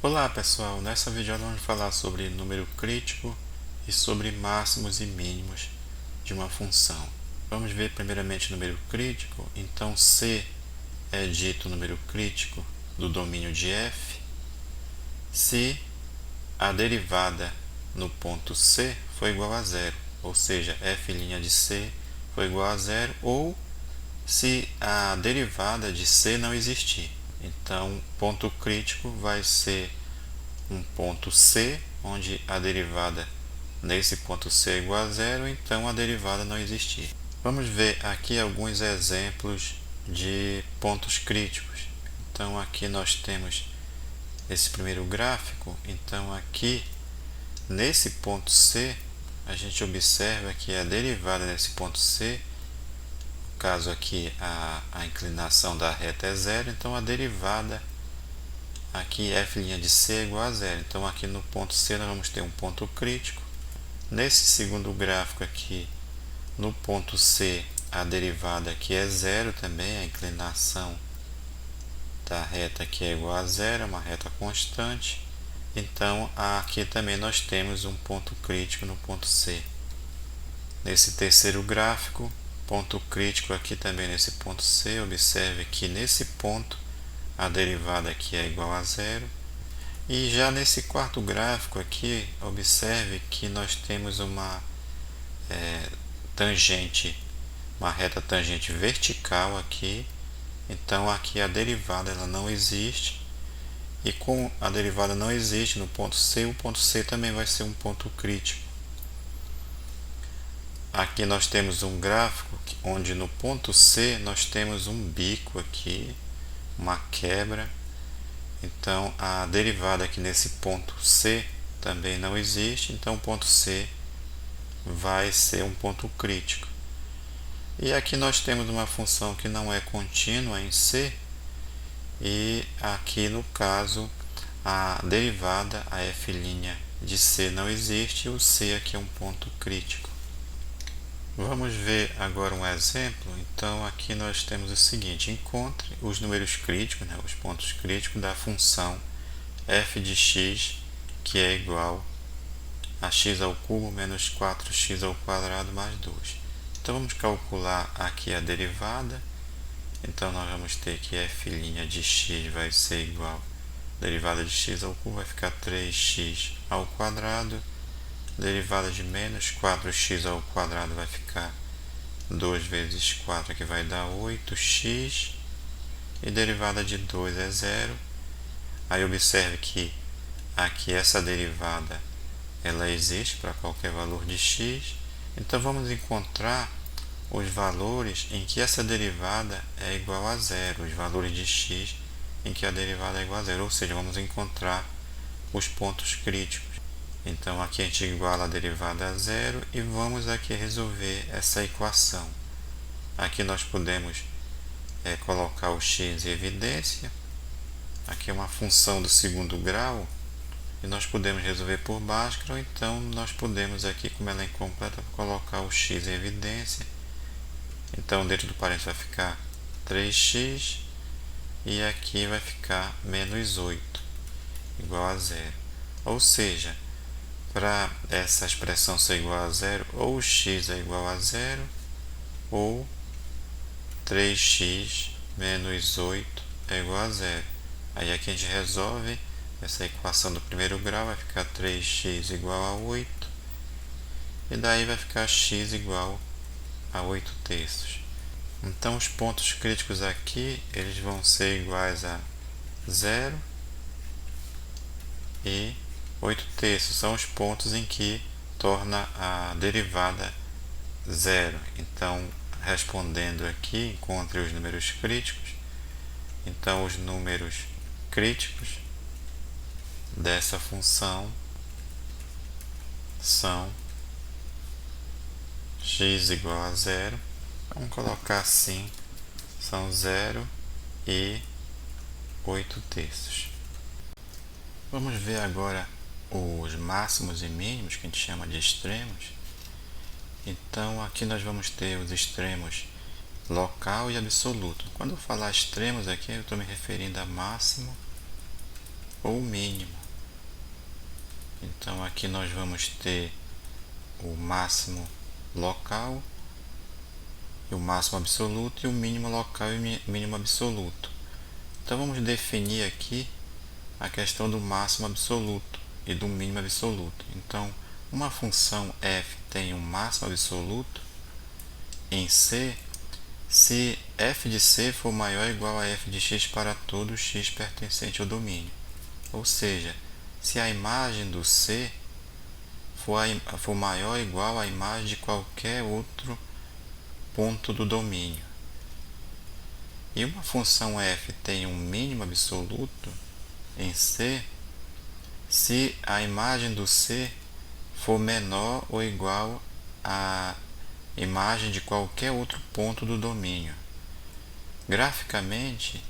Olá pessoal, nessa videoaula vamos falar sobre número crítico e sobre máximos e mínimos de uma função. Vamos ver primeiramente o número crítico. Então C é dito número crítico do domínio de f se a derivada no ponto C for igual a zero, ou seja, f' de C for igual a zero, ou se a derivada de C não existir. Então, ponto crítico vai ser um ponto C, onde a derivada nesse ponto C é igual a zero, então a derivada não existir. Vamos ver aqui alguns exemplos de pontos críticos. Então aqui nós temos esse primeiro gráfico. Então aqui nesse ponto C a gente observa que a derivada nesse ponto C, no caso aqui a inclinação da reta é zero, então a derivada aqui f' de C é igual a zero. Então aqui no ponto C nós vamos ter um ponto crítico. Nesse segundo gráfico aqui, no ponto C, a derivada aqui é zero também, a inclinação da reta aqui é igual a zero, é uma reta constante. Então aqui também nós temos um ponto crítico no ponto C. Nesse terceiro gráfico, ponto crítico aqui também nesse ponto C, observe que nesse ponto a derivada aqui é igual a zero. E já nesse quarto gráfico aqui, observe que nós temos uma tangente, uma reta tangente vertical aqui. Então aqui a derivada ela não existe. E com a derivada não existe no ponto C, o ponto C também vai ser um ponto crítico. Aqui nós temos um gráfico onde no ponto C nós temos um bico aqui, uma quebra. Então a derivada aqui nesse ponto C também não existe, então o ponto C vai ser um ponto crítico. E aqui nós temos uma função que não é contínua em C, e aqui no caso a derivada, a f' de C não existe, e o C aqui é um ponto crítico. Vamos ver agora um exemplo. Então aqui nós temos o seguinte: encontre os números críticos, os pontos críticos da função f de x, que é igual a x ao cubo menos 4x ao quadrado mais 2. Então vamos calcular aqui a derivada. Então nós vamos ter que f' de x vai ser igual a derivada de x ao cubo vai ficar 3x ao quadrado. Derivada de menos 4x ao quadrado vai ficar 2 vezes 4, que vai dar 8x. E derivada de 2 é zero. Aí observe que aqui essa derivada ela existe para qualquer valor de x. Então vamos encontrar os valores em que essa derivada é igual a zero, os valores de x em que a derivada é igual a zero, ou seja, vamos encontrar os pontos críticos. Então aqui a gente iguala a derivada a zero e vamos aqui resolver essa equação. Aqui nós podemos colocar o x em evidência. Aqui é uma função do segundo grau e nós podemos resolver por Bhaskara, ou então nós podemos aqui, como ela é incompleta, colocar o x em evidência. Então dentro do parênteses vai ficar 3x e aqui vai ficar menos 8, igual a zero. Ou seja, para essa expressão ser igual a zero, ou x é igual a zero, ou 3x menos 8 é igual a zero. Aí aqui a gente resolve essa equação do primeiro grau, vai ficar 3x igual a 8, e daí vai ficar x igual a 8 terços. Então os pontos críticos aqui eles vão ser iguais a zero e 8 terços, são os pontos em que torna a derivada zero. Então, respondendo aqui, encontre os números críticos. Então, os números críticos dessa função são x igual a zero. Vamos colocar assim, são 0 e 8 terços. Vamos ver agora os máximos e mínimos, que a gente chama de extremos. Então aqui nós vamos ter os extremos local e absoluto. Quando eu falar extremos aqui, eu estou me referindo a máximo ou mínimo. Então aqui nós vamos ter o máximo local, e o máximo absoluto, e o mínimo local e o mínimo absoluto. Então vamos definir aqui a questão do máximo absoluto e do mínimo absoluto. Então, uma função f tem um máximo absoluto em C se f de C for maior ou igual a f de x para todo x pertencente ao domínio. Ou seja, se a imagem do C for maior ou igual à imagem de qualquer outro ponto do domínio. E uma função f tem um mínimo absoluto em C se a imagem do C for menor ou igual à imagem de qualquer outro ponto do domínio. Graficamente,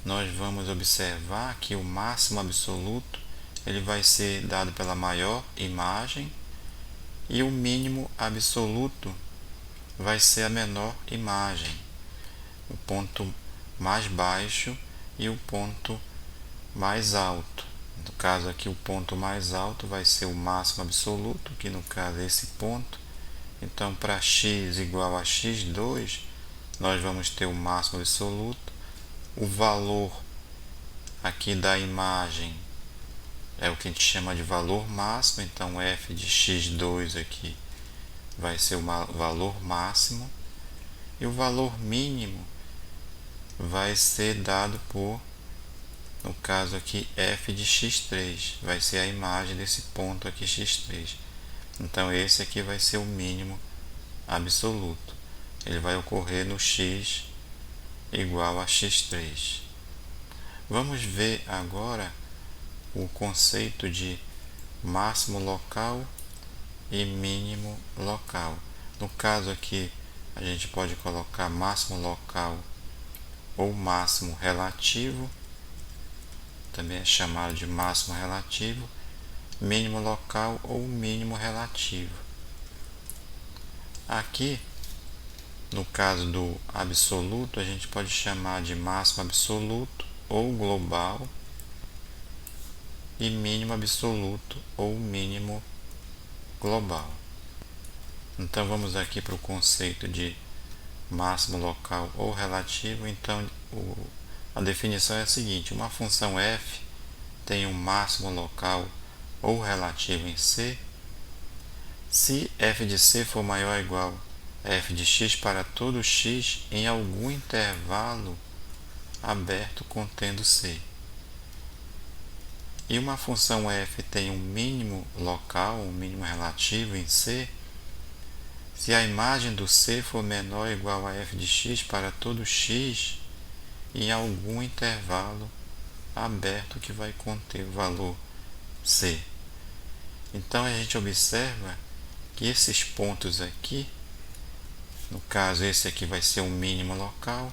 nós vamos observar que o máximo absoluto ele vai ser dado pela maior imagem e o mínimo absoluto vai ser a menor imagem, o ponto mais baixo e o ponto mais alto. No caso aqui, o ponto mais alto vai ser o máximo absoluto, que no caso é esse ponto. Então, para x igual a x2, nós vamos ter o máximo absoluto. O valor aqui da imagem é o que a gente chama de valor máximo. Então, f de x2 aqui vai ser o valor máximo. E o valor mínimo vai ser dado por, no caso aqui, f de x3. Vai ser a imagem desse ponto aqui, x3. Então, esse aqui vai ser o mínimo absoluto. Ele vai ocorrer no x igual a x3. Vamos ver agora o conceito de máximo local e mínimo local. No caso aqui, a gente pode colocar máximo local ou máximo relativo, também é chamado de máximo relativo, mínimo local ou mínimo relativo. Aqui, no caso do absoluto, a gente pode chamar de máximo absoluto ou global e mínimo absoluto ou mínimo global. Então vamos aqui para o conceito de máximo local ou relativo. Então a definição é a seguinte: uma função f tem um máximo local ou relativo em C se f de C for maior ou igual a f de x para todo x em algum intervalo aberto contendo C. E uma função f tem um mínimo local, um mínimo relativo em C se a imagem do C for menor ou igual a f de x para todo x em algum intervalo aberto que vai conter o valor C. Então a gente observa que esses pontos aqui, no caso esse aqui vai ser o mínimo local,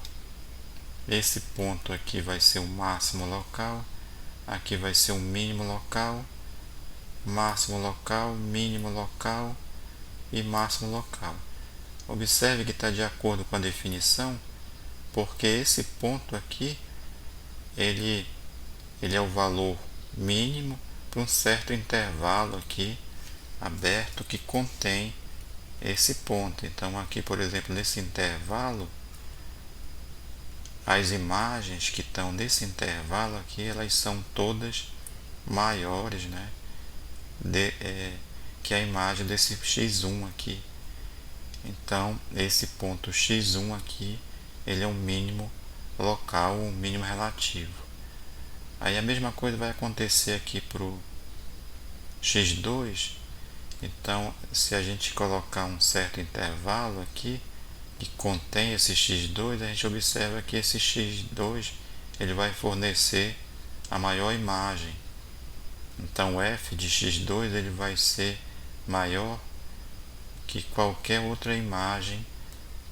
esse ponto aqui vai ser o máximo local, aqui vai ser o mínimo local, máximo local, mínimo local e máximo local. Observe que está de acordo com a definição, porque esse ponto aqui ele é o valor mínimo para um certo intervalo aqui aberto que contém esse ponto. Então aqui, por exemplo, nesse intervalo, as imagens que estão nesse intervalo aqui, elas são todas maiores, né, que a imagem desse x1 aqui. Então esse ponto x1 aqui, ele é um mínimo local, um mínimo relativo. Aí a mesma coisa vai acontecer aqui para o x2. Então, se a gente colocar um certo intervalo aqui que contém esse x2, a gente observa que esse x2 ele vai fornecer a maior imagem. Então, f de x2 ele vai ser maior que qualquer outra imagem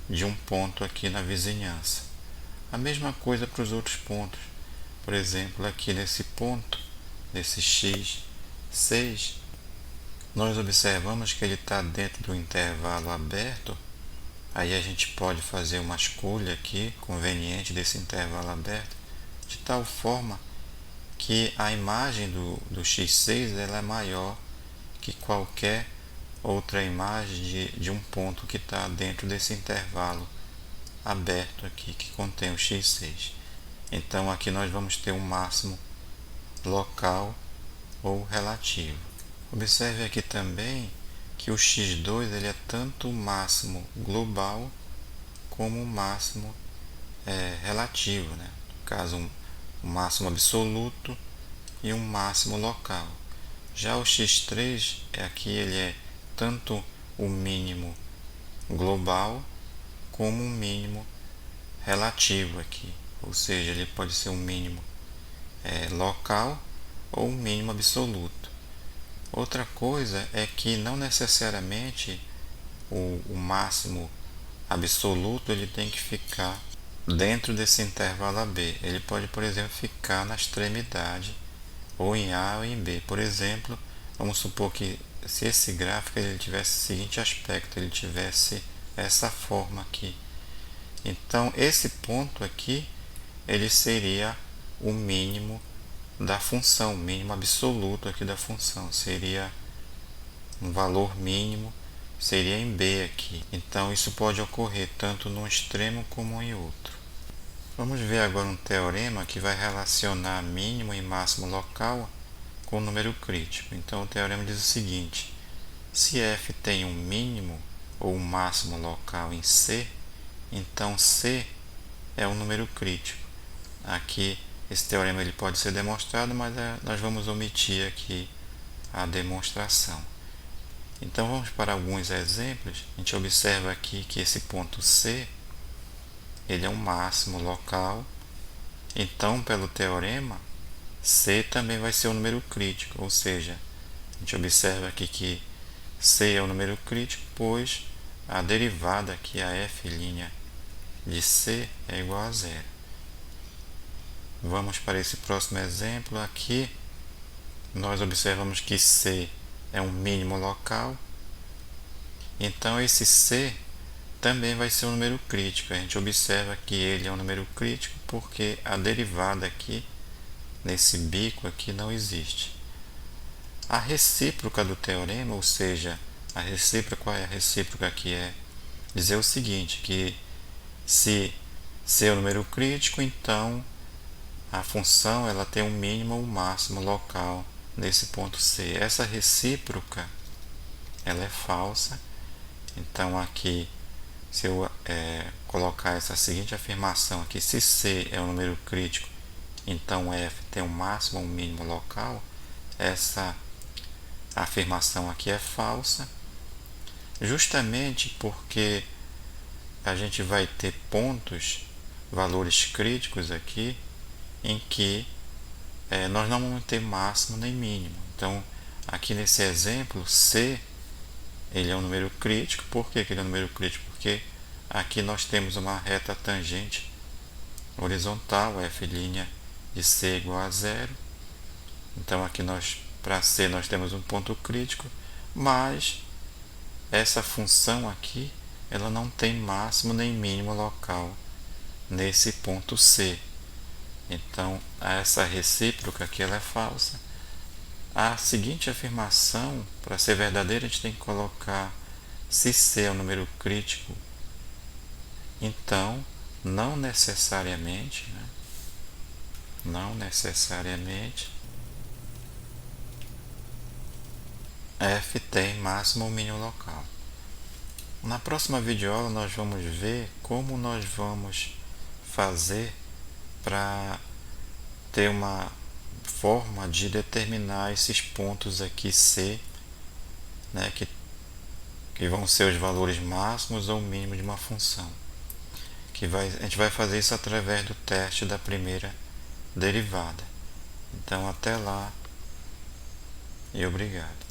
de um ponto aqui na vizinhança. A mesma coisa para os outros pontos. Por exemplo, aqui nesse ponto, nesse x6, nós observamos que ele está dentro do intervalo aberto. Aí a gente pode fazer uma escolha aqui conveniente desse intervalo aberto, de tal forma que a imagem do x6 ela é maior que qualquer outra imagem de um ponto que está dentro desse intervalo aberto aqui que contém o x6. Então aqui nós vamos ter um máximo local ou relativo. Observe aqui também que o x2 ele é tanto o máximo global como o máximo relativo, né? No caso, um máximo absoluto e um máximo local. Já o x3 aqui ele é tanto o mínimo global como um mínimo relativo aqui, ou seja, ele pode ser um mínimo local ou um mínimo absoluto. Outra coisa é que não necessariamente o máximo absoluto ele tem que ficar dentro desse intervalo AB. Ele pode, por exemplo, ficar na extremidade, ou em A ou em B. Por exemplo, vamos supor que se esse gráfico ele tivesse o seguinte aspecto, ele tivesse essa forma aqui. Então, esse ponto aqui, ele seria o mínimo da função, o mínimo absoluto aqui da função. Seria um valor mínimo, seria em B aqui. Então, isso pode ocorrer tanto num extremo como em outro. Vamos ver agora um teorema que vai relacionar mínimo e máximo local com o número crítico. Então, o teorema diz o seguinte: se f tem um mínimo ou um máximo local em C, então C é um número crítico. Aqui, esse teorema ele pode ser demonstrado, mas nós vamos omitir aqui a demonstração. Então, vamos para alguns exemplos. A gente observa aqui que esse ponto C ele é um máximo local. Então, pelo teorema, C também vai ser um número crítico, ou seja, a gente observa aqui que C é um número crítico, pois a derivada aqui, a f' de C é igual a zero. Vamos para esse próximo exemplo. Aqui nós observamos que C é um mínimo local, então esse C também vai ser um número crítico. A gente observa que ele é um número crítico porque a derivada aqui, nesse bico aqui, não existe. A recíproca do teorema, ou seja, a recíproca, qual é a recíproca aqui? É dizer o seguinte, que se C é um número crítico, então a função ela tem um mínimo ou um máximo local nesse ponto C. Essa recíproca ela é falsa. Então aqui, se eu colocar essa seguinte afirmação aqui, se C é um número crítico, então f tem um máximo ou um mínimo local, essa afirmação aqui é falsa, justamente porque a gente vai ter pontos, valores críticos aqui, em que nós não vamos ter máximo nem mínimo. Então, aqui nesse exemplo, C ele é um número crítico. Por que ele é um número crítico? Porque aqui nós temos uma reta tangente horizontal, f' de C é igual a zero. Então, aqui para C nós temos um ponto crítico, mas essa função aqui ela não tem máximo nem mínimo local nesse ponto C. Então, essa recíproca aqui ela é falsa. A seguinte afirmação, para ser verdadeira, a gente tem que colocar se C é um número crítico, então não necessariamente f tem máximo ou mínimo local. Na próxima videoaula nós vamos ver como nós vamos fazer para ter uma forma de determinar esses pontos aqui C, né, que vão ser os valores máximos ou mínimos de uma função. A gente vai fazer isso através do teste da primeira derivada. Então, até lá e obrigado.